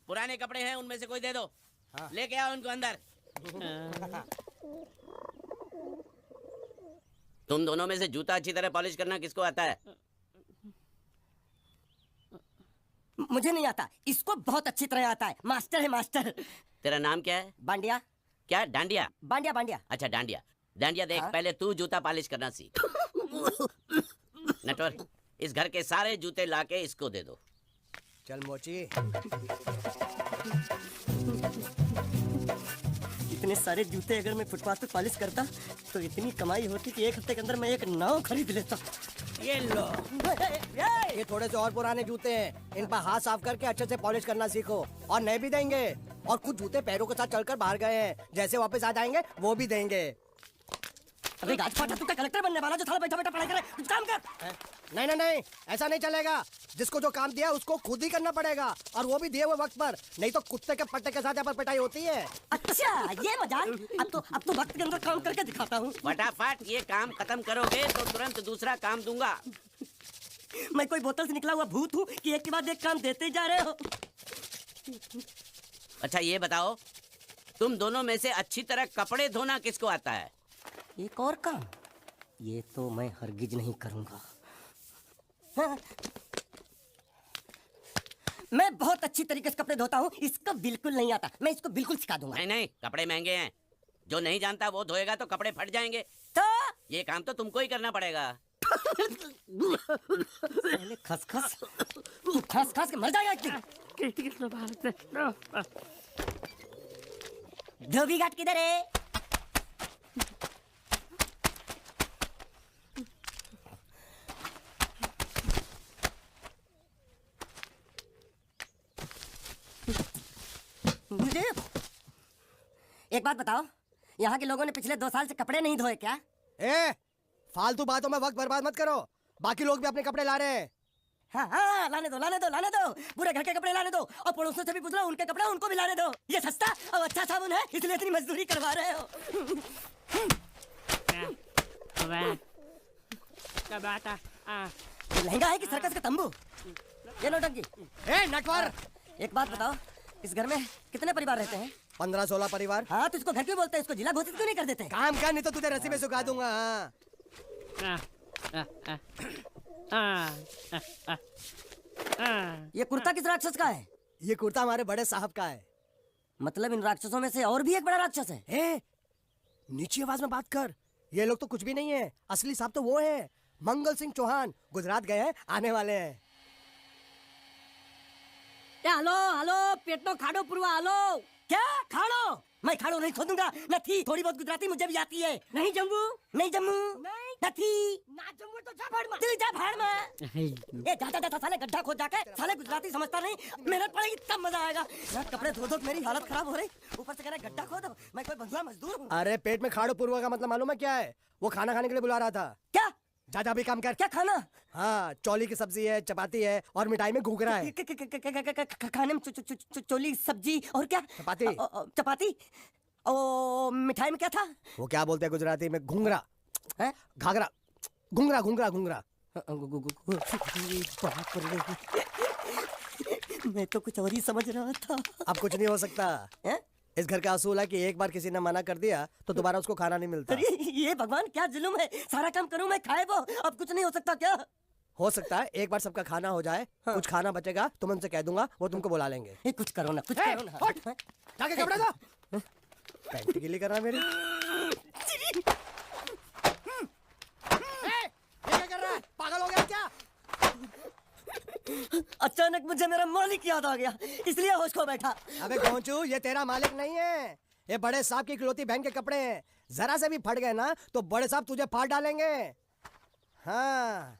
पुराने कपड़े हैं, उनमें से कोई दे दो। हाँ। लेके आओ उनको अंदर। तुम दोनों में से जूता अच्छी तरह पॉलिश करना किसको आता है? मुझे नहीं आता, इसको बहुत अच्छी तरह आता है। मास्टर है मास्टर। तेरा नाम क्या है? बांडिया। क्या? डांडिया? बांडिया बांडिया। अच्छा डांडिया। डांडिया देख, हाँ? पहले तू जूता पॉलिश करना सीख। नटवर, इस घर के सारे जूते लाके इसको दे दो। चल मोची। इतने सारे जूते अगर मैं फुटपाथ पे पॉलिश करता तो इतनी कमाई होती कि 1 हफ्ते के अंदर मैं एक नाव खरीद लेता। ये लो। ये थोड़े से और पुराने जूते हैं, इन पर हाथ साफ करके अच्छे से पॉलिश करना सीखो। और नए भी देंगे। और कुछ जूते पैरों के साथ चलकर बाहर गए हैं, जैसे वापस आ जाएंगे वो भी देंगे। अबे गाजपाटा, तू क्या कलेक्टर बनने वाला जो साला बैठा बैठा पढ़ाई करे? कुछ काम कर। नहीं नहीं नहीं, ऐसा नहीं चलेगा। जिसको जो काम दिया उसको खुद ही करना पड़ेगा, और वो भी दिए हुए वक्त पर। नहीं तो कुत्ते के पट्टे के साथ यहाँ पर पिटाई होती है। अच्छा ये मजाल। अब तो वक्त के अंदर काम करके दिखाता हूँ। फटाफट ये काम खत्म करोगे तो तुरंत दूसरा काम दूंगा। मैं कोई बोतल से निकला हुआ भूत हूँ कि एक के बाद एक काम देते जा रहे हो? अच्छा ये बताओ, तुम दोनों में से अच्छी तरह कपड़े धोना किसको आता है? एक और काम? ये तो मैं हरगिज नहीं करूंगा। हाँ। मैं बहुत अच्छी तरीके से कपड़े धोता हूँ, इसको बिल्कुल नहीं आता। मैं इसको बिल्कुल सिखा दूंगा। नहीं नहीं, कपड़े महंगे हैं। जो नहीं जानता वो धोएगा तो कपड़े फट जाएंगे। तो ये काम तो तुमको ही करना पड़ेगा। खसखस खस खस के मर जाएगा। धोबी घाट किधर है? मुझे एक बात बताओ, यहाँ के लोगों ने पिछले 2 साल से कपड़े नहीं धोए क्या? ए, फालतू बातों में वक्त बर्बाद मत करो। बाकी लोग भी अपने कपड़े ला रहे हैं। हाँ हाँ, लाने दो लाने दो लाने दो। पूरे घर के कपड़े लाने दो, और पड़ोसियों से भी पूछ लो, उनके कपड़े उनको भी लाने दो। ये सस्ता और अच्छा साबुन है, इसलिए इतनी मजदूरी करवा रहे हो। लहंगा है कि सर्कस का तंबू? ये नौटंकी। ए नटवर, एक बात बताओ, इस घर में कितने परिवार रहते हैं? 15-16 परिवार। हाँ, तो इसको घर क्यों बोलते हैं? इसको जिला घोषित क्यों नहीं कर देते? काम कर, नहीं तो तुझे रस्सी में सुखा दूंगा। ये कुर्ता किस राक्षस का है? ये कुर्ता हमारे बड़े साहब का है। मतलब इन राक्षसों में से और भी एक बड़ा राक्षस है? ए, नीची आवाज में बात कर। ये लोग तो कुछ भी नहीं है, असली साहब तो वो है, मंगल सिंह चौहान। गुजरात गए हैं, आने वाले हैं। हेलो हेलो, पेट तो खाड़ो पुरवा। हेलो, क्या खाड़ो? मैं खाड़ो नहीं खोदूंगा। नथी, थोड़ी बहुत गुजराती मुझे भी आती है। नहीं जम्मू, नहीं जम्मू, नहीं नथी, ना जम्मू तो जा भाड़ में। तू जा भाड़ में। ए जा जा जा, साले गड्ढा खोद जाके। साले गुजराती समझता नहीं, मेहनत पड़ेगी तब मजा आएगा। यार कपड़े धो धो मेरी हालत खराब हो रही, ऊपर से कह रहे गड्ढा खोदो। मैं कोई बंधुआ मजदूर हूँ? अरे पेट में खाड़ो पूर्वा का मतलब मालूम है क्या है? वो खाना खाने के लिए बुला रहा था। क्या? जा जा भी काम कर। क्या खाना? हाँ, चौली की सब्जी है, चपाती है, और मिठाई में घूघरा है। खाने में चोली सब्जी और क्या? चपाती। चपाती। ओ मिठाई में क्या था? वो क्या बोलते हैं गुजराती में? घूंघरा है? घाघरा, घूंघरा घूंघरा घूंघरा। बाप रे, मैं तो कुछ और ही समझ रहा था। अब कुछ नहीं हो सकता है? इस घर का असूल है कि एक बार किसी ने मना कर दिया तो दोबारा उसको खाना नहीं मिलता। अरे ये भगवान क्या जुल्म है। सारा काम करूं मैं, खाए वो। अब कुछ नहीं हो सकता क्या? हो सकता है एक बार सबका खाना हो जाए। हाँ। कुछ खाना बचेगा तो मैं उनसे कह दूंगा, वो तुमको बुला लेंगे। कुछ करो ना, कुछ करो ना। जाके कपड़े दो। पैंट गीली करना मेरी। ये क्या कर रहा है? पागल हो गया क्या? अचानक मुझे मेरा मालिक याद आ गया, इसलिए होश खो बैठा। अबे गोंचू, ये तेरा मालिक नहीं है, ये बड़े साहब की इकलौती बहन के कपड़े हैं। जरा से भी फट गए ना तो बड़े साहब तुझे फाड़ डालेंगे। हाँ।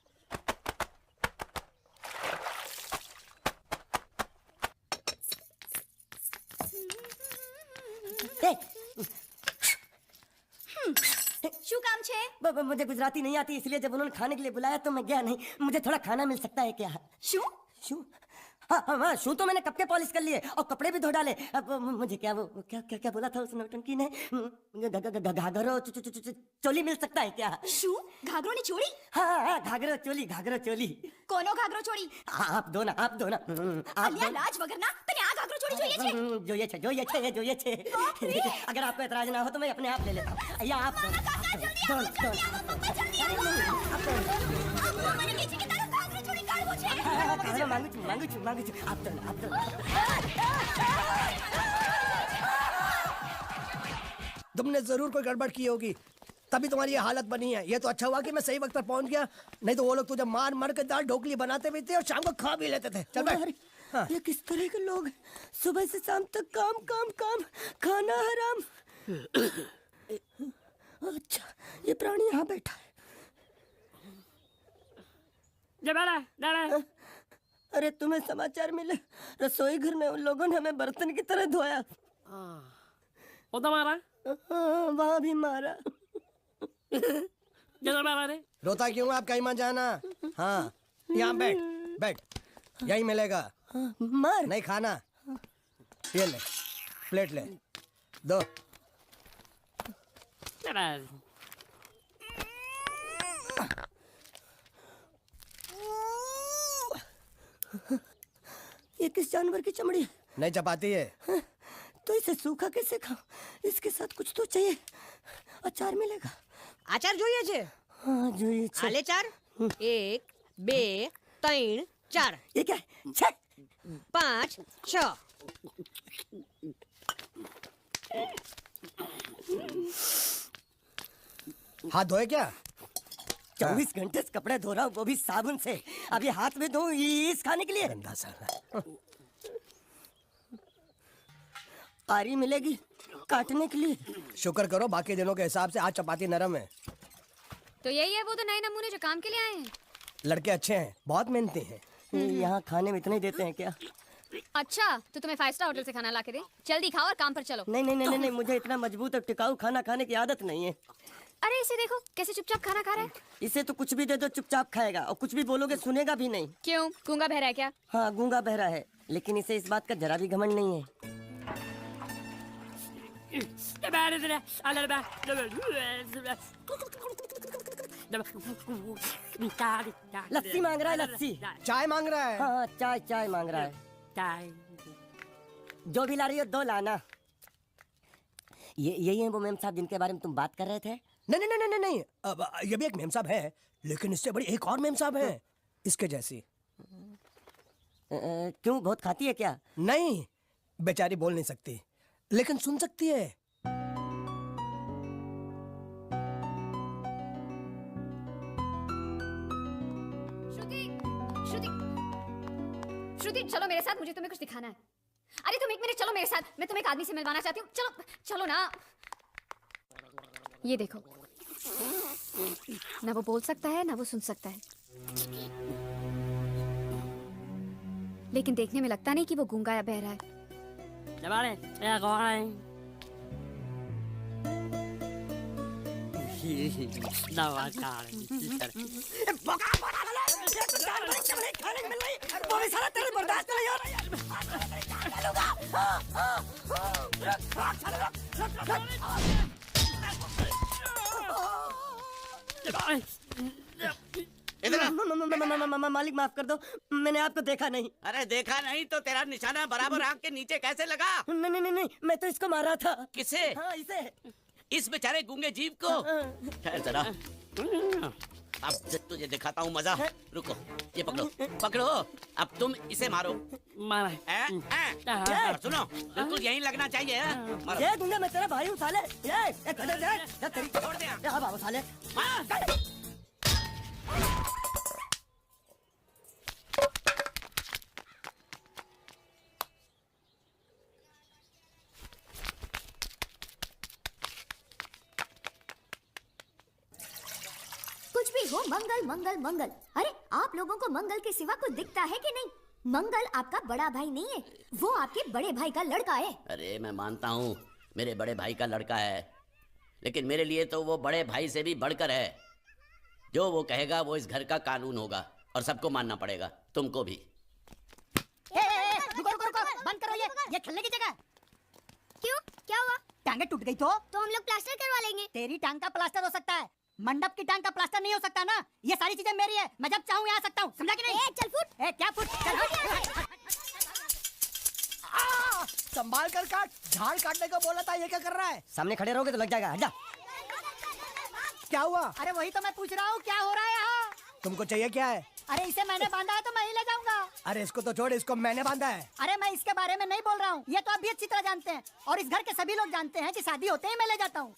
શું કામ છે? मुझे गुजराती नहीं आती, इसलिए जब उन्होंने खाने के लिए बुलाया तो मैं गया नहीं। मुझे थोड़ा खाना मिल सकता है क्या? શું? शू? हाँ हाँ हाँ, शू तो मैंने कब के पॉलिश कर लिए और कपड़े भी धो डाले। अब मुझे क्या वो क्या क्या क्या बोला था उस नौटंकी ने? घाघरो चोली मिल सकता है क्या? શું? ઘાઘરો ની ચોળી? हाँ हाँ, घाघरो चोली। કોનો ઘાઘરો ચોળી? आप दो ना, आप दो ना। आप અલ્યા લાજ વગરના તને આ ઘાઘરો ચોળી જોઈએ છે જોઈએ છે अगर आपको एतराज ना हो तो मैं अपने आप ले लेता हूँ या आप मांगू छू आप तुमने जरूर कोई गड़बड़ की होगी, तभी तुम्हारी ये हालत बनी है। ये तो अच्छा हुआ कि मैं सही वक्त पर पहुंच गया, नहीं तो वो लोग तुझे मार मार के दाल ढोकली बनाते भी थे और शाम को खा भी लेते थे। चल बैठ। हाँ। ये किस तरह के लोग हैं? सुबह से शाम तक काम काम काम, खाना हराम। अच्छा, ये प्राणी यहाँ बैठा है। अरे तुम्हें समाचार मिले? रसोई घर में उन लोगों ने हमें बर्तन की तरह धोया। मारा वहाँ भी मारा। रोता क्यों आप कहीं मत जाना। हाँ, यहाँ बैठ बैठ, यही मिलेगा। मार नहीं खाना, ये ले, प्लेट ले, दो। ये किस जानवर की चमड़ी है? नहीं चपाती है। तो इसे सूखा कैसे खाऊं? इसके साथ कुछ तो चाहिए। अचार मिलेगा? આચાર જોઈએ છે? हाँ જોઈએ છે। હાલે ચાર 1 2 3 4 ये क्या है? छे! 5 6 हाथ धोए क्या? 24 घंटे से कपड़े धो रहा हूँ, वो भी साबुन से। अब ये हाथ में धो इस खाने के लिए? गंदा साला। आरी मिलेगी काटने के लिए? शुक्र करो बाकी दिनों के हिसाब से आज चपाती नरम है। तो यही है वो तो नए नमूने जो काम के लिए आए हैं। लड़के अच्छे हैं, बहुत मेहनती हैं। यहाँ खाने में इतना ही देते हैं क्या? अच्छा तो तुम्हें 5 स्टार होटल से खाना ला के दे, जल्दी खाओ और काम पर चलो। नहीं, मुझे इतना मजबूत और टिकाऊ खाना खाने की आदत नहीं है। अरे इसे देखो कैसे चुपचाप खाना खा रहा है। इसे तो कुछ भी दे दो चुपचाप खाएगा, और कुछ भी बोलोगे सुनेगा भी नहीं। क्यों, गूंगा बहरा है क्या? हाँ गूंगा बहरा है, लेकिन इसे इस बात का जरा भी घमंड नहीं है। लस्सी मांग रहा है, लस्सी। चाय मांग रहा है। हाँ चाय मांग रहा है। जो भी ला रही हो 2 लाना। यही है वो मेम साहब जिनके बारे में तुम बात कर रहे थे? नहीं, अब ये भी एक मेम साहब है, लेकिन इससे बड़ी एक और मेम साहब है, इसके जैसी। क्यों, बहुत खाती है क्या? नहीं, बेचारी बोल नहीं सकती, लेकिन सुन सकती है। श्रुति चलो मेरे साथ, मुझे तुम्हें कुछ दिखाना है। अरे तुम 1 मिनट चलो मेरे साथ, मैं तुम्हें एक आदमी से मिलवाना चाहती हूँ। चलो ना। ये देखो, ना वो बोल सकता है ना वो सुन सकता है, लेकिन देखने में लगता नहीं कि वो गूंगा या बहरा है। मालिक माफ कर दो, मैंने आपको देखा नहीं। अरे देखा नहीं तो तेरा निशाना बराबर आंख के नीचे कैसे लगा? नहीं, मैं तो इसको मारा था। किसे? हाँ इसे। इस बेचारे गूंगे जीव को? ठहर जरा, अब तुझे दिखाता हूँ मजा। रुको, ये पकड़ो, अब तुम इसे मारो। मारा सुनो, बिल्कुल यहीं लगना चाहिए। मारो। ये गूंगा मैं तेरा भाई हूँ साले। ये छोड़ दे। हाँ बाबा साले। कुछ भी हो, मंगल मंगल मंगल। अरे आप लोगों को मंगल के सिवा कुछ दिखता है कि नहीं? मंगल आपका बड़ा भाई नहीं है, वो आपके बड़े भाई का लड़का है। अरे मैं मानता हूँ मेरे बड़े भाई का लड़का है, लेकिन मेरे लिए तो वो बड़े भाई से भी बढ़कर है। जो वो कहेगा वो इस घर का कानून होगा और सबको मानना पड़ेगा, तुमको भी। रुको, बंद करो ये खेलने की जगह। क्यों, क्या हुआ? टांगे टूट गई तो हम लोग प्लास्टर करवा लेंगे। तेरी टांग का प्लास्टर हो सकता है, मंडप की टांग का प्लास्टर नहीं हो सकता ना। ये सारी चीजें मेरी है, मैं जब चाहूँ यहाँ आ सकता हूँ, समझा कि नहीं? चल फुट। क्या फुट? चल संभाल कर काट, झाड़ काटने को बोला था, ये क्या कर रहा है? सामने खड़े रहोगे तो लग जाएगा, हट जा। क्या हुआ? अरे वही तो मैं पूछ रहा हूँ, क्या हो रहा है यहाँ? तुमको चाहिए क्या है? अरे इसे मैंने बांधा है तो मैं ही ले जाऊंगा। अरे इसको तो छोड़, इसको मैंने बांधा है। अरे मैं इसके बारे में नहीं बोल रहा हूँ, ये तो आप भी अच्छी तरह जानते हैं और इस घर के सभी लोग जानते हैं कि शादी होते ही मैं ले जाता हूँ।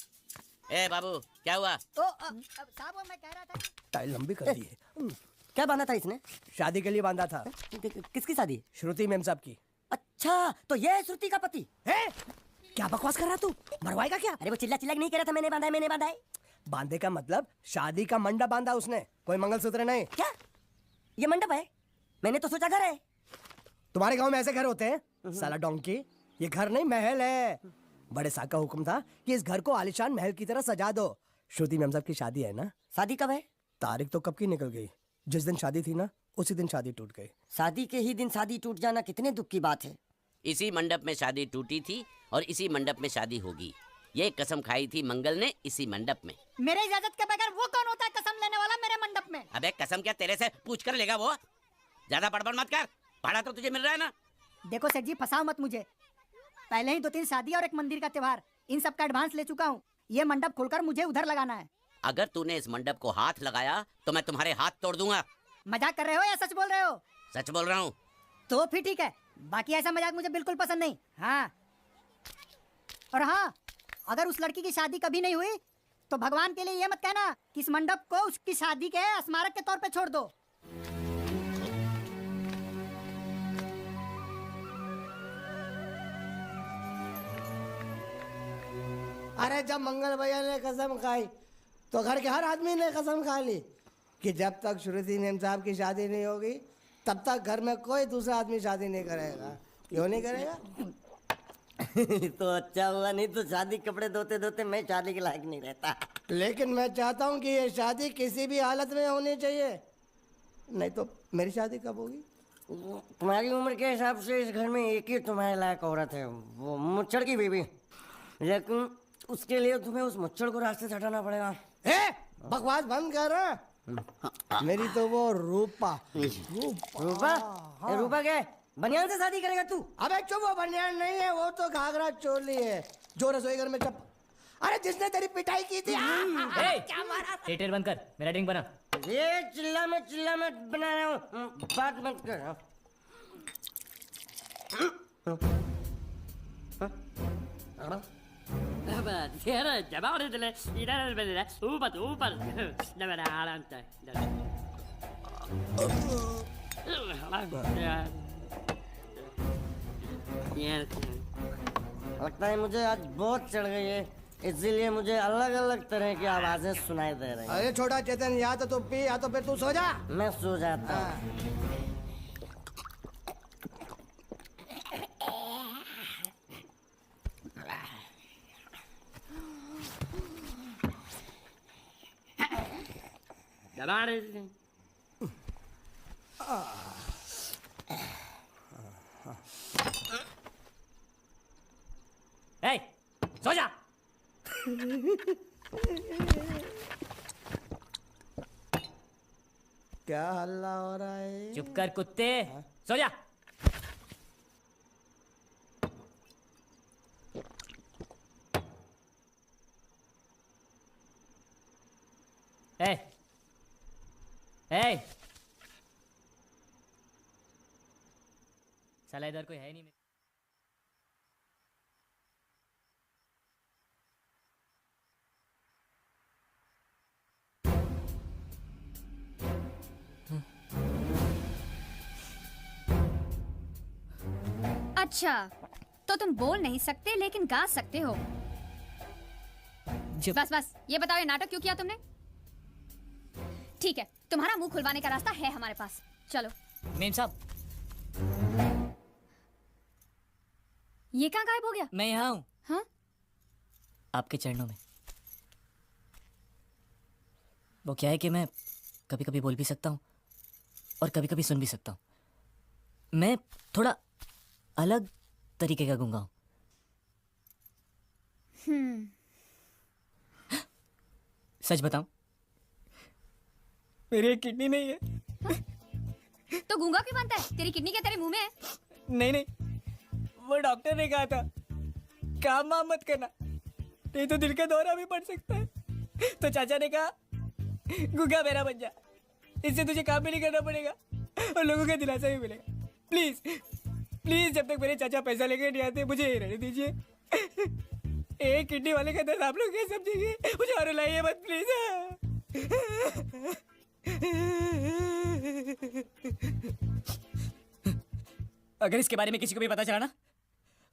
ए बाबू, क्या हुआ? तो साहब वो मैं कह रहा था टाइल लंबी कर दी है। क्या बांधा था इसने? शादी के लिए बांधा था। किसकी शादी? श्रुति मेम साहब की। अच्छा, तो ये है श्रुति का पति? है? क्या बकवास कर रहा तू? मरवाएगा क्या? अरे वो चिल्ला चिल्ला के नहीं कह रहा था मैंने बांधा है, मैंने बांधा है। बांधे का मतलब शादी का मंडप बांधा उसने, कोई मंगलसूत्र नहीं। क्या ये मंडप है? मैंने तो सोचा घर है। तुम्हारे गांव में ऐसे घर होते हैं? साला डोंकी, ये घर नहीं महल है। बड़े साहब का हुक्म था कि इस घर को आलीशान महल की तरह सजा दो। श्रुति मैम साहब की शादी है ना? शादी कब है? तारीख तो कब की निकल गई, जिस दिन शादी थी ना उसी दिन शादी टूट गई। शादी के ही दिन शादी टूट जाना कितने दुख की बात है। इसी मंडप में शादी टूटी थी और इसी मंडप में शादी होगी। ये कसम खाई थी मंगल ने इसी मंडप में। मेरे इजाजत के बगैर वो कौन होता है कसम लेने वाला मेरे मंडप में? अबे कसम क्या तेरे से पूछ कर लेगा वो? ज्यादा बड़बड़ मत कर, भाड़ा तो तुझे मिल रहा है ना। देखो सेठ जी, फंसाओ मत मुझे। पहले ही 2-3 शादी और एक मंदिर का त्योहार, इन सब का एडवांस ले चुका हूँ। ये मंडप खोलकर मुझे उधर लगाना है। अगर तूने इस मंडप को हाथ लगाया तो मैं तुम्हारे हाथ तोड़ दूंगा। मजाक कर रहे हो या सच बोल रहे हो? सच बोल रहा हूँ। तो फिर ठीक है, बाकी ऐसा मजाक मुझे बिल्कुल पसंद नहीं। हाँ, और हाँ, अगर उस लड़की की शादी कभी नहीं हुई तो भगवान के लिए ये मत कहना कि इस मंडप को उसकी शादी के स्मारक के तौर पे छोड़ दो। अरे जब मंगल भैया ने कसम खाई तो घर के हर आदमी ने कसम खा ली कि जब तक श्रुति नेम साहब की शादी नहीं होगी तब तक घर में कोई दूसरा आदमी शादी नहीं करेगा। क्यों नहीं करेगा? तो अच्छा हुआ, नहीं तो शादी कपड़े धोते धोते मैं शादी के लायक नहीं रहता। लेकिन मैं चाहता हूँ कि ये शादी किसी भी हालत में होनी चाहिए, नहीं तो मेरी शादी कब होगी? तुम्हारी उम्र के हिसाब से इस घर में एक ही तुम्हारे लायक औरत है, वो मुच्छड़ की बीवी। लेकिन उसके लिए तुम्हें उस मुच्छड़ को रास्ते से हटाना पड़ेगा। बकवास बंद कर। मेरी तो वो रूपा। रूपा? रूपा क्या है? बनियान से शादी करेगा तू? अबे चुप, वो बनियान नहीं है, वो तो घाघरा चोली है जो रसोई घर में अरे जिसने तेरी पिटाई की थी। क्या मारा? थिएटर बंद कर, मेरा ड्रिंक बना। ये चिल्ला में बना रहा हूँ, बात मत कर। लगता है मुझे आज बहुत चढ़ गई है, इसीलिए मुझे अलग अलग तरह की आवाजें सुनाई दे रही हैं। अरे छोटा चेतन, या तो तू पी या तो फिर तू सो जा। मैं सो जाता हूँ। ए, सो जा। क्या हल्ला हो रहा है? चुप कर कुत्ते, सो जा। ए, ए, साला इधर कोई है नहीं। अच्छा, तो तुम बोल नहीं सकते लेकिन गा सकते हो। बस बस, ये बताओ ये नाटक क्यों किया तुमने? ठीक है, तुम्हारा मुंह खुलवाने का रास्ता है हमारे पास, चलो। मेम साहब, ये कहाँ गायब हो गया? मैं यहाँ हूँ। हाँ? आपके चरणों में। वो क्या है कि मैं कभी कभी बोल भी सकता हूँ और कभी कभी सुन भी सकता हूँ। मैं थोड़ा अलग तरीके का गूंगा हूँ। सच बताऊं, मेरी एक किडनी नहीं है। तो गूंगा क्यों बनता है? तेरी किडनी क्या तेरे मुंह में है? नहीं नहीं, वो डॉक्टर ने कहा था काम वाम मत करना, नहीं तो दिल का दौरा भी पड़ सकता है। तो चाचा ने कहा गुग्गा मेरा बन जा, इससे तुझे काम भी नहीं करना पड़ेगा और लोगों का दिलासा भी मिलेगा। प्लीज प्लीज जब तक मेरे चाचा पैसा लेके नहीं आते मुझे रहने दीजिए। एक किडनी वाले का दर्द आप लोग क्या समझेंगे, मुझे और लाइए मत प्लीज। अगर इसके बारे में किसी को भी पता चला ना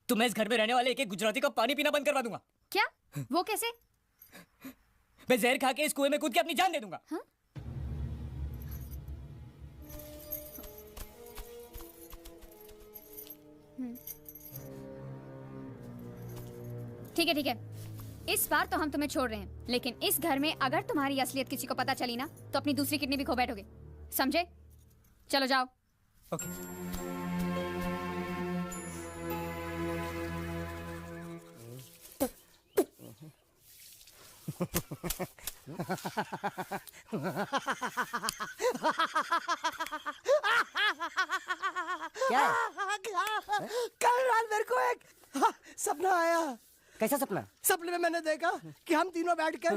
तो मैं इस घर में रहने वाले एक एक गुजराती का पानी पीना बंद करवा दूंगा। क्या? वो कैसे? मैं जहर खा के इस कुएं में कूद के अपनी जान दे दूंगा। हाँ? ठीक है ठीक है, इस बार तो हम तुम्हें छोड़ रहे हैं, लेकिन इस घर में अगर तुम्हारी असलियत किसी को पता चली ना तो अपनी दूसरी किडनी भी खो बैठोगे, समझे? चलो जाओ। ओके। क्या है? कल रात मेरे को एक सपना आया। कैसा सपना? सपने में मैंने देखा कि हम तीनों बैठकर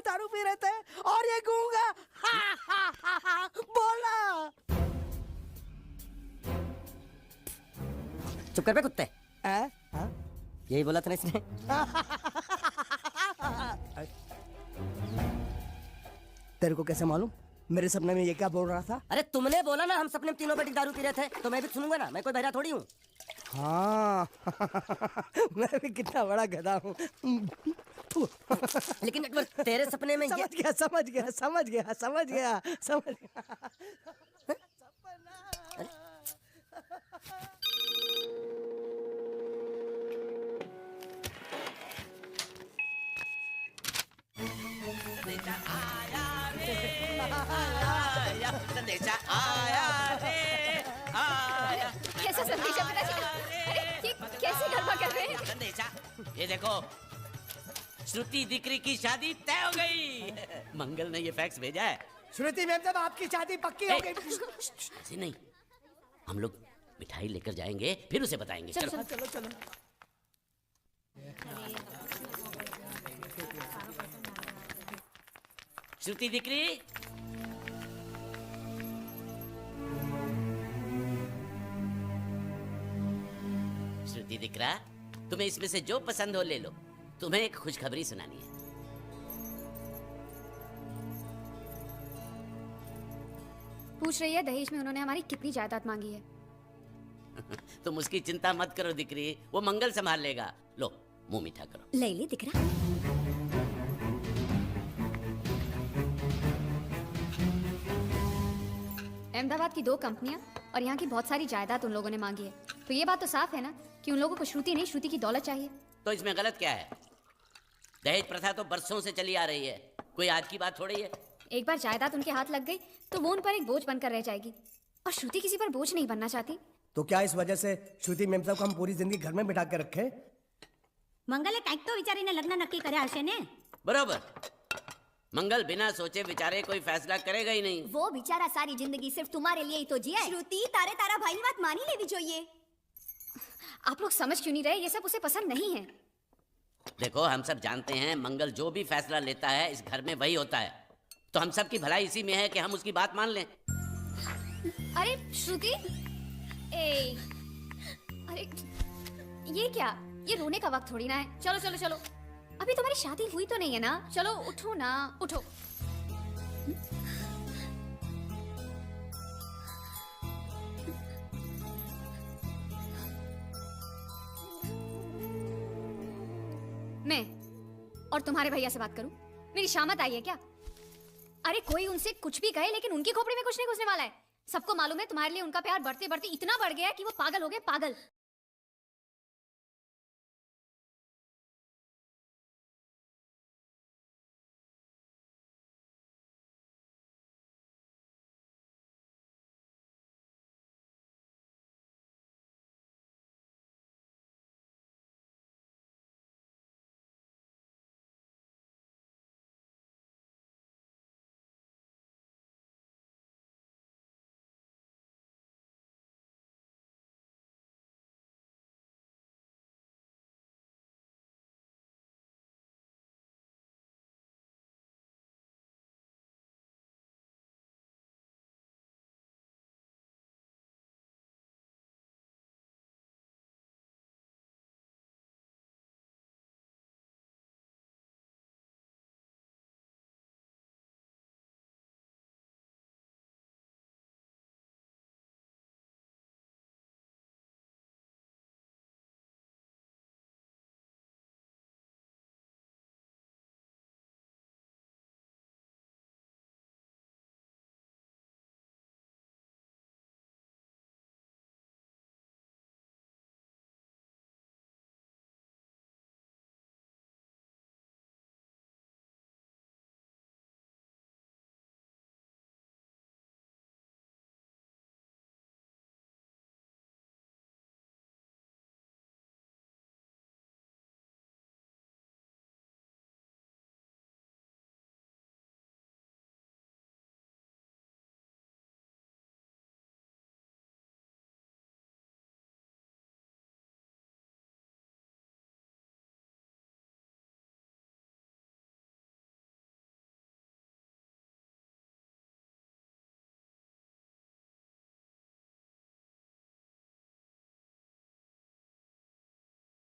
दारू पी रहे थे और ये गूंगा बोला। चुप कर बे कुत्ते। हाँ? यही बोला था ना इसने। तेरे को कैसे मालूम मेरे सपने में ये क्या बोल रहा था? अरे तुमने बोला ना हम सपने में तीनों बैठ दारू पी रहे थे, तो मैं भी सुनूंगा ना, मैं कोई बहरा थोड़ी हूँ। हाँ मैं भी कितना बड़ा गधा हूँ। लेकिन एक बार तेरे सपने में ये समझ गया समझ गया समझ गया समझ गया समझ गया। संदेशा आया रे आया। कैसा संदेश है पिताजी? अरे ये कैसे गरबा कर रहे हैं? संदेशा, ये देखो श्रुति दिकरी की शादी तय हो गई। मंगल ने ये फैक्स भेजा है। श्रुति मैम साहब आपकी शादी पक्की हो गई। ऐसे नहीं, हम लोग मिठाई लेकर जाएंगे फिर उसे बताएंगे। चलो चलो चलो। श्रुति दिकरी, श्रुति दिकरा, तुम्हें इसमें से जो पसंद हो ले लो। तुम्हें एक खुशखबरी सुनानी है। पूछ रही है दहेज में उन्होंने हमारी कितनी जायदाद मांगी है। तुम उसकी चिंता मत करो दिकरी, वो मंगल संभाल लेगा। लो मुंह मीठा करो। ले ली दिख रहा। अहमदाबाद की 2 कंपनियां और यहाँ की बहुत सारी जायदाद उन लोगों ने मांगी है, तो ये बात तो साफ है ना कि उन लोगों को श्रुति नहीं, श्रुति की दौलत चाहिए। तो इसमें गलत क्या है? दहेज प्रथा तो बरसों से चली आ रही है, कोई आज की बात थोड़ी है। एक बार जायदाद उनके हाथ लग गई तो वो उन पर एक बोझ बनकर रह जाएगी, और श्रुति किसी पर बोझ नहीं बनना चाहती। तो क्या इस वजह से श्रुति मैम साहब को हम पूरी जिंदगी घर में बिठा के रखे? મંગલે કંઈક તો વિચારીને લગ્ન નક્કી કર્યા હશે ને? बरोबर, मंगल बिना सोचे विचारे कोई फैसला करेगा ही नहीं। वो बेचारा सारी जिंदगी सिर्फ तुम्हारे लिए ही तो जिया है। શ્રુતિ તારે તારા ભાઈની વાત માની લેવી જોઈએ। आप लोग समझ क्यों नहीं रहे? ये सब उसे पसंद नहीं है। देखो हम सब जानते हैं मंगल जो भी फैसला लेता है इस घर में वही होता है, तो हम सब की भलाई इसी में है कि हम उसकी बात मान लें। अरे श्रुति, अरे ये क्या? ये रोने का वक्त थोड़ी ना है। चलो चलो चलो, अभी तुम्हारी शादी हुई तो नहीं है ना? चलो उठो ना, उठो। मैं और तुम्हारे भैया से बात करूं? मेरी शामत आई है क्या? अरे कोई उनसे कुछ भी कहे लेकिन उनकी खोपड़ी में कुछ नहीं घुसने वाला है। सबको मालूम है तुम्हारे लिए उनका प्यार बढ़ते बढ़ते इतना बढ़ गया है कि वो पागल हो गए, पागल।